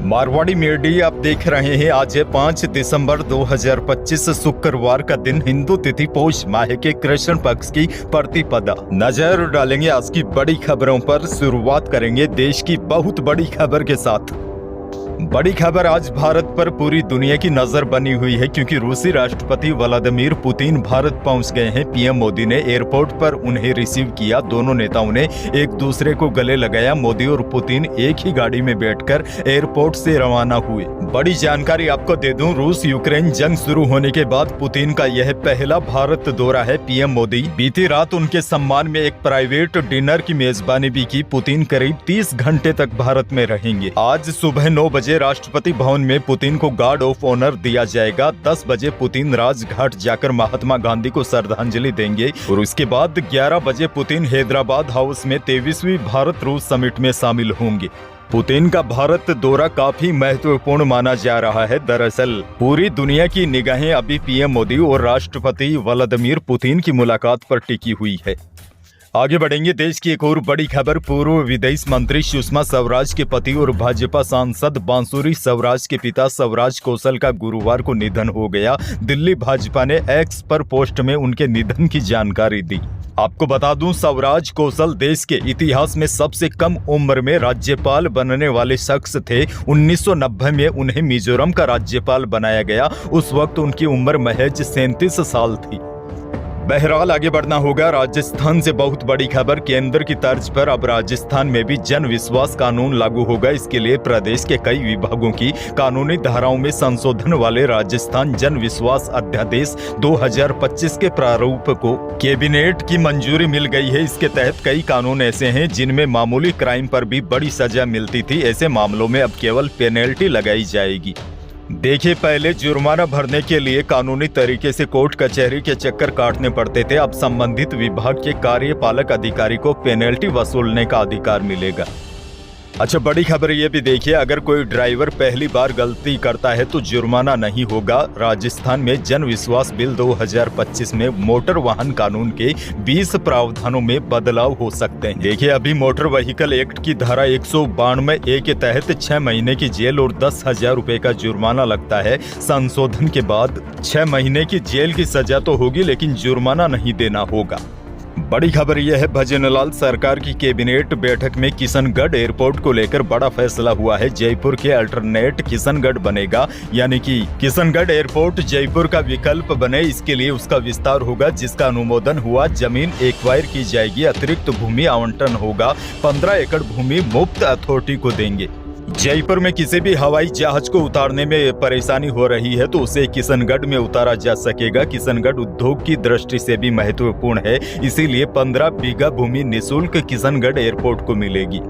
Marwari media आप देख रहे हैं। आज है 5 दिसंबर 2025 शुक्रवार का दिन, हिंदू तिथि पौष माह के कृष्ण पक्ष की प्रतिपदा। नजर डालेंगे आज की बड़ी खबरों पर। शुरुआत करेंगे देश की बहुत बड़ी खबर के साथ। बड़ी खबर, आज भारत पर पूरी दुनिया की नजर बनी हुई है क्योंकि रूसी राष्ट्रपति व्लादिमीर पुतिन भारत पहुंच गए हैं। पीएम मोदी ने एयरपोर्ट पर उन्हें रिसीव किया। दोनों नेताओं ने एक दूसरे को गले लगाया। मोदी और पुतिन एक ही गाड़ी में बैठकर एयरपोर्ट से रवाना हुए। बड़ी जानकारी आपको दे दूं, रूस यूक्रेन जंग शुरू होने के बाद पुतिन का यह पहला भारत दौरा है। पीएम मोदी बीती रात उनके सम्मान में एक प्राइवेट डिनर की मेजबानी भी की। पुतिन करीब 30 घंटे तक भारत में रहेंगे। आज सुबह 9 बजे राष्ट्रपति भवन में पुतिन को गार्ड ऑफ ऑनर दिया जाएगा। 10 बजे पुतिन राजघाट जाकर महात्मा गांधी को श्रद्धांजलि देंगे और उसके बाद 11 बजे पुतिन हैदराबाद हाउस में 23वीं भारत रूस समिट में शामिल होंगे। पुतिन का भारत दौरा काफी महत्वपूर्ण माना जा रहा है। दरअसल पूरी दुनिया की निगाहें अभी पीएम मोदी और राष्ट्रपति व्लादिमीर पुतिन की मुलाकात पर टिकी हुई है। आगे बढ़ेंगे, देश की एक और बड़ी खबर। पूर्व विदेश मंत्री सुषमा स्वराज के पति और भाजपा सांसद बांसुरी स्वराज के पिता स्वराज कौशल का गुरुवार को निधन हो गया। दिल्ली भाजपा ने एक्स पर पोस्ट में उनके निधन की जानकारी दी। आपको बता दूं, स्वराज कौशल देश के इतिहास में सबसे कम उम्र में राज्यपाल बनने वाले शख्स थे। 1990 में उन्हें मिजोरम का राज्यपाल बनाया गया। उस वक्त उनकी उम्र महज 37 साल थी। बहरहाल आगे बढ़ना होगा। राजस्थान से बहुत बड़ी खबर, केंद्र की तर्ज पर अब राजस्थान में भी जन विश्वास कानून लागू होगा। इसके लिए प्रदेश के कई विभागों की कानूनी धाराओं में संशोधन वाले राजस्थान जन विश्वास अध्यादेश 2025 के प्रारूप को कैबिनेट की मंजूरी मिल गई है। इसके तहत कई कानून ऐसे हैं जिनमें मामूली क्राइम पर भी बड़ी सजा मिलती थी। ऐसे मामलों में अब केवल पेनल्टी लगाई जाएगी। देखिए, पहले जुर्माना भरने के लिए कानूनी तरीके से कोर्ट कचहरी के चक्कर काटने पड़ते थे। अब संबंधित विभाग के कार्यपालक अधिकारी को पेनल्टी वसूलने का अधिकार मिलेगा। अच्छा, बड़ी खबर ये भी देखिए, अगर कोई ड्राइवर पहली बार गलती करता है तो जुर्माना नहीं होगा। राजस्थान में जन विश्वास बिल 2025 में मोटर वाहन कानून के 20 प्रावधानों में बदलाव हो सकते हैं। देखिए, अभी मोटर व्हीकल एक्ट की धारा 192A के तहत 6 महीने की जेल और 10,000 रुपए का जुर्माना लगता है। संशोधन के बाद 6 महीने की जेल की सजा तो होगी, लेकिन जुर्माना नहीं देना होगा। बड़ी खबर यह है, भजनलाल सरकार की कैबिनेट बैठक में किशनगढ़ एयरपोर्ट को लेकर बड़ा फैसला हुआ है। जयपुर के अल्टरनेट किशनगढ़ बनेगा, यानी कि किशनगढ़ एयरपोर्ट जयपुर का विकल्प बने। इसके लिए उसका विस्तार होगा, जिसका अनुमोदन हुआ। जमीन एक्वायर की जाएगी, अतिरिक्त भूमि आवंटन होगा। 15 एकड़ भूमि मुफ्त अथॉरिटी को देंगे। जयपुर में किसी भी हवाई जहाज को उतारने में परेशानी हो रही है तो उसे किशनगढ़ में उतारा जा सकेगा। किशनगढ़ उद्योग की दृष्टि से भी महत्वपूर्ण है, इसीलिए 15 बीघा भूमि निःशुल्क किशनगढ़ एयरपोर्ट को मिलेगी।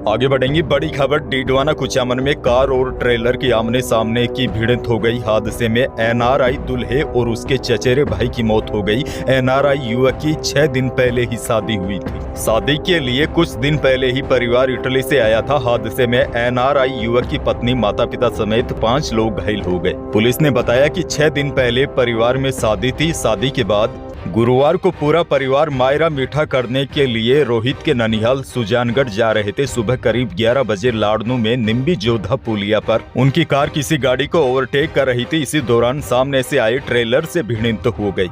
आगे बढ़ेंगी, बड़ी खबर। डीडवाना कुचामन में कार और ट्रेलर की आमने सामने की भिड़ंत हो गई। हादसे में एनआरआई दूल्हे और उसके चचेरे भाई की मौत हो गई। एनआरआई युवक की 6 दिन पहले ही शादी हुई थी। शादी के लिए कुछ दिन पहले ही परिवार इटली से आया था। हादसे में एनआरआई युवक की पत्नी, माता पिता समेत 5 लोग घायल हो गए। पुलिस ने बताया कि 6 दिन पहले परिवार में शादी थी। शादी के बाद गुरुवार को पूरा परिवार मायरा मीठा करने के लिए रोहित के ननिहाल सुजानगढ़ जा रहे थे। सुबह करीब 11 बजे लाड़नू में निम्बी जोधा पुलिया पर उनकी कार किसी गाड़ी को ओवरटेक कर रही थी। इसी दौरान सामने से आए ट्रेलर से भिड़ंत हो गई।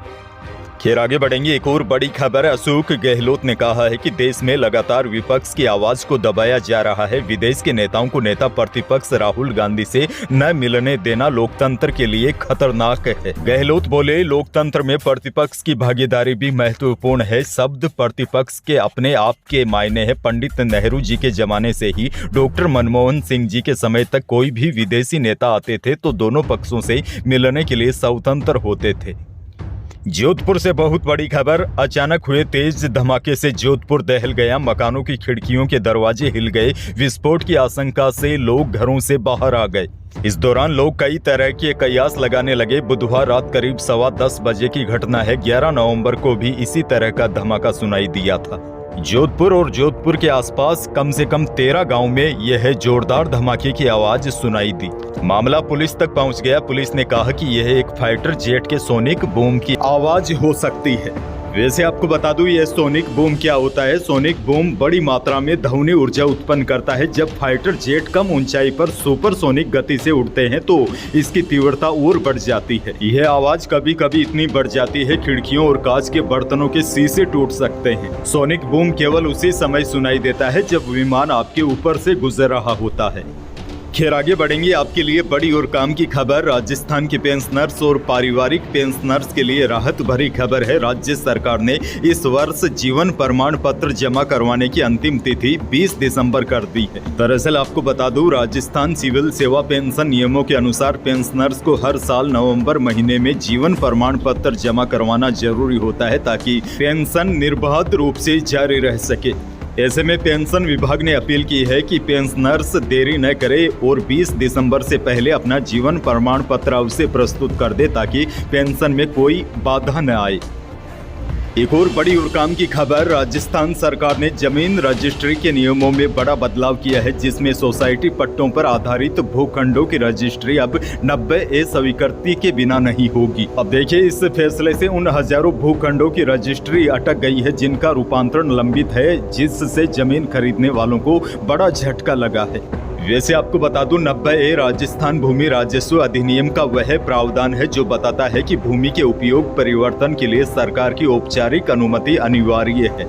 खैर, आगे बढ़ेंगे, एक और बड़ी खबर है। अशोक गहलोत ने कहा है कि देश में लगातार विपक्ष की आवाज को दबाया जा रहा है। विदेश के नेताओं को नेता प्रतिपक्ष राहुल गांधी से न मिलने देना लोकतंत्र के लिए खतरनाक है। गहलोत बोले, लोकतंत्र में प्रतिपक्ष की भागीदारी भी महत्वपूर्ण है। शब्द प्रतिपक्ष के अपने आप के मायने है। पंडित नेहरू जी के जमाने से ही डॉक्टर मनमोहन सिंह जी के समय तक कोई भी विदेशी नेता आते थे तो दोनों पक्षों से मिलने के लिए स्वतंत्र होते थे। जोधपुर से बहुत बड़ी खबर। अचानक हुए तेज धमाके से जोधपुर दहल गया। मकानों की खिड़कियों के दरवाजे हिल गए। विस्फोट की आशंका से लोग घरों से बाहर आ गए। इस दौरान लोग कई तरह के कयास लगाने लगे। बुधवार रात करीब 10:15 बजे की घटना है। 11 नवंबर को भी इसी तरह का धमाका सुनाई दिया था। जोधपुर और जोधपुर के आसपास कम से कम 13 गांव में यह जोरदार धमाके की आवाज सुनाई दी। मामला पुलिस तक पहुंच गया। पुलिस ने कहा कि यह एक फाइटर जेट के सोनिक बूम की आवाज हो सकती है। वैसे आपको बता दूं ये सोनिक बूम क्या होता है। सोनिक बूम बड़ी मात्रा में ध्वनि ऊर्जा उत्पन्न करता है। जब फाइटर जेट कम ऊंचाई पर सुपरसोनिक गति से उड़ते हैं तो इसकी तीव्रता और बढ़ जाती है। यह आवाज कभी कभी इतनी बढ़ जाती है खिड़कियों और कांच के बर्तनों के शीशे टूट सकते हैं। सोनिक बूम केवल उसी समय सुनाई देता है जब विमान आपके ऊपर से गुजर रहा होता है। खैर आगे बढ़ेंगे, आपके लिए बड़ी और काम की खबर। राजस्थान के पेंशनर्स और पारिवारिक पेंशनर्स के लिए राहत भरी खबर है। राज्य सरकार ने इस वर्ष जीवन प्रमाण पत्र जमा करवाने की अंतिम तिथि 20 दिसंबर कर दी है। दरअसल आपको बता दूं, राजस्थान सिविल सेवा पेंशन नियमों के अनुसार पेंशनर्स को हर साल नवंबर महीने में जीवन प्रमाण पत्र जमा करवाना जरूरी होता है ताकि पेंशन निर्बाध रूप से जारी रह सके। ऐसे में पेंशन विभाग ने अपील की है कि पेंशनर्स देरी न करें और 20 दिसंबर से पहले अपना जीवन प्रमाण पत्र अवश्य प्रस्तुत कर दे ताकि पेंशन में कोई बाधा न आए। एक और बड़ी और काम की खबर, राजस्थान सरकार ने जमीन रजिस्ट्री के नियमों में बड़ा बदलाव किया है जिसमें सोसाइटी पट्टों पर आधारित भूखंडों की रजिस्ट्री अब 90A स्वीकृति के बिना नहीं होगी। अब देखिए, इस फैसले से उन हजारों भूखंडों की रजिस्ट्री अटक गई है जिनका रूपांतरण लंबित है, जिससे जमीन खरीदने वालों को बड़ा झटका लगा है। वैसे आपको बता दूं, 90A राजस्थान भूमि राजस्व अधिनियम का वह प्रावधान है जो बताता है कि भूमि के उपयोग परिवर्तन के लिए सरकार की औपचारिक अनुमति अनिवार्य है।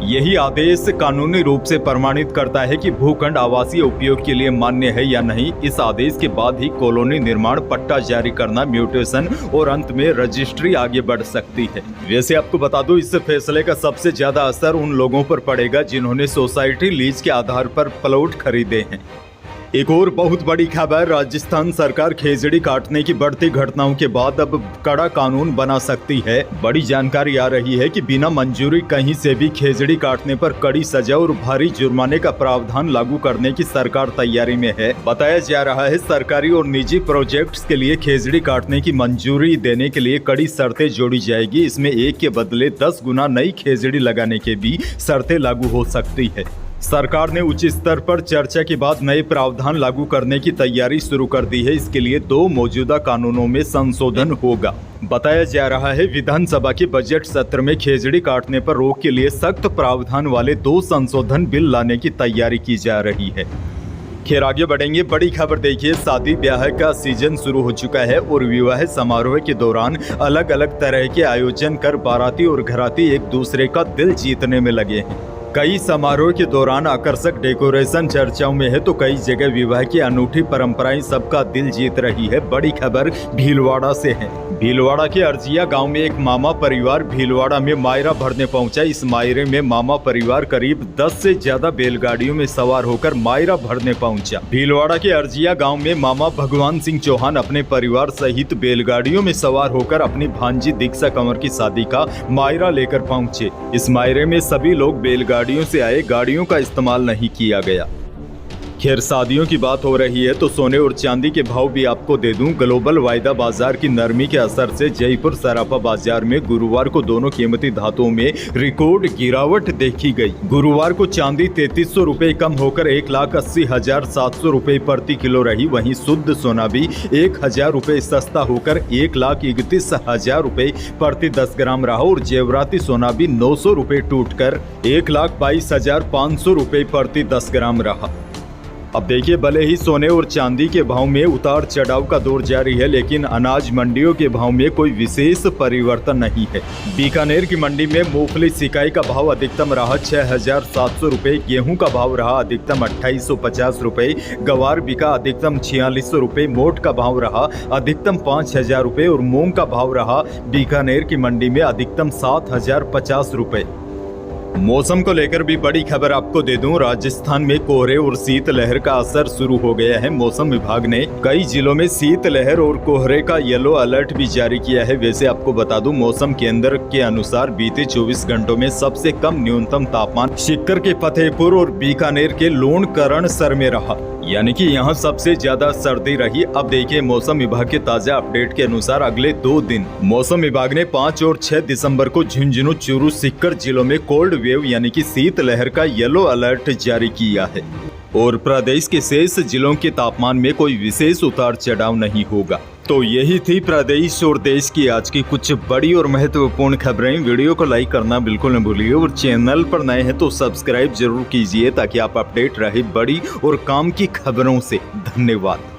यही आदेश कानूनी रूप से प्रमाणित करता है कि भूखंड आवासीय उपयोग के लिए मान्य है या नहीं। इस आदेश के बाद ही कॉलोनी निर्माण पट्टा जारी करना, म्यूटेशन और अंत में रजिस्ट्री आगे बढ़ सकती है। वैसे आपको बता दूं, इस फैसले का सबसे ज्यादा असर उन लोगों पर पड़ेगा जिन्होंने सोसाइटी लीज के आधार पर प्लॉट खरीदे हैं। एक और बहुत बड़ी खबर, राजस्थान सरकार खेजड़ी काटने की बढ़ती घटनाओं के बाद अब कड़ा कानून बना सकती है। बड़ी जानकारी आ रही है कि बिना मंजूरी कहीं से भी खेजड़ी काटने पर कड़ी सजा और भारी जुर्माने का प्रावधान लागू करने की सरकार तैयारी में है। बताया जा रहा है सरकारी और निजी प्रोजेक्ट्स के लिए खेजड़ी काटने की मंजूरी देने के लिए कड़ी शर्तें जोड़ी जाएगी। इसमें एक के बदले 10 गुना नई खेजड़ी लगाने के भी शर्तें लागू हो सकती है। सरकार ने उच्च स्तर पर चर्चा के बाद नए प्रावधान लागू करने की तैयारी शुरू कर दी है। इसके लिए 2 मौजूदा कानूनों में संशोधन होगा। बताया जा रहा है विधानसभा के बजट सत्र में खेजड़ी काटने पर रोक के लिए सख्त प्रावधान वाले 2 संशोधन बिल लाने की तैयारी की जा रही है। खैर आगे बढ़ेंगे, बड़ी खबर देखिए, शादी ब्याह का सीजन शुरू हो चुका है और विवाह समारोह के दौरान अलग अलग तरह के आयोजन कर बाराती और घराती एक दूसरे का दिल जीतने में लगे हैं। कई समारोह के दौरान आकर्षक डेकोरेशन चर्चाओं में है तो कई जगह विवाह की अनूठी परंपराएं सबका दिल जीत रही है। बड़ी खबर भीलवाड़ा से है। भीलवाड़ा के अर्जिया गांव में एक मामा परिवार भीलवाड़ा में मायरा भरने पहुंचा। इस मायरे में मामा परिवार करीब 10 से ज्यादा बैलगाड़ियों में सवार होकर मायरा भरने पहुंचा। भीलवाड़ा के अर्जिया गांव में मामा भगवान सिंह चौहान अपने परिवार सहित बैलगाड़ियों में सवार होकर अपनी भांजी दीक्षा कंवर की शादी का मायरा लेकर पहुंचे। इस मायरे में सभी लोग बैलगाड़ियों से आए, गाड़ियों का इस्तेमाल नहीं किया गया। खैर शादियों की बात हो रही है तो सोने और चांदी के भाव भी आपको दे दूं। ग्लोबल वायदा बाजार की नरमी के असर से जयपुर सराफा बाजार में गुरुवार को दोनों कीमती धातुओं में रिकॉर्ड गिरावट देखी गई। गुरुवार को चांदी 3300 रुपए कम होकर 1,80,700 रुपए प्रति किलो रही। वहीं शुद्ध सोना भी 1,000 रुपए सस्ता होकर 1,31,000 रुपए प्रति 10 ग्राम रहा और जेवराती सोना भी 900 रुपए टूटकर 1,22,500 रुपए प्रति 10 ग्राम रहा। अब देखिए, भले ही सोने और चांदी के भाव में उतार चढ़ाव का दौर जारी है लेकिन अनाज मंडियों के भाव में कोई विशेष परिवर्तन नहीं है। बीकानेर की मंडी में मूंगफली सिकाई का भाव अधिकतम रहा 6,700 रुपए, गेहूं का भाव रहा अधिकतम 2,850 रुपए, गवार बिका अधिकतम 4,600 रुपए, मोट का भाव रहा अधिकतम 5,000 रुपए और मूंग का भाव रहा बीकानेर की मंडी में अधिकतम 7,050 रुपए। मौसम को लेकर भी बड़ी खबर आपको दे दूं। राजस्थान में कोहरे और शीतलहर का असर शुरू हो गया है। मौसम विभाग ने कई जिलों में शीतलहर और कोहरे का येलो अलर्ट भी जारी किया है। वैसे आपको बता दूं, मौसम केंद्र के अनुसार बीते 24 घंटों में सबसे कम न्यूनतम तापमान सीकर के फतेहपुर और बीकानेर के लूणकरणसर में रहा, यानी कि यहाँ सबसे ज्यादा सर्दी रही। अब देखिए, मौसम विभाग के ताजा अपडेट के अनुसार अगले 2 दिन मौसम विभाग ने 5 और 6 दिसंबर को झुंझुनू, चूरू, सीकर जिलों में कोल्ड वेव यानी कि शीतलहर का येलो अलर्ट जारी किया है। और प्रदेश के शेष जिलों के तापमान में कोई विशेष उतार चढ़ाव नहीं होगा। तो यही थी प्रदेश और देश की आज की कुछ बड़ी और महत्वपूर्ण खबरें। वीडियो को लाइक करना बिल्कुल न भूलिए और चैनल पर नए हैं तो सब्सक्राइब जरूर कीजिए ताकि आप अपडेट रहे बड़ी और काम की खबरों से। धन्यवाद।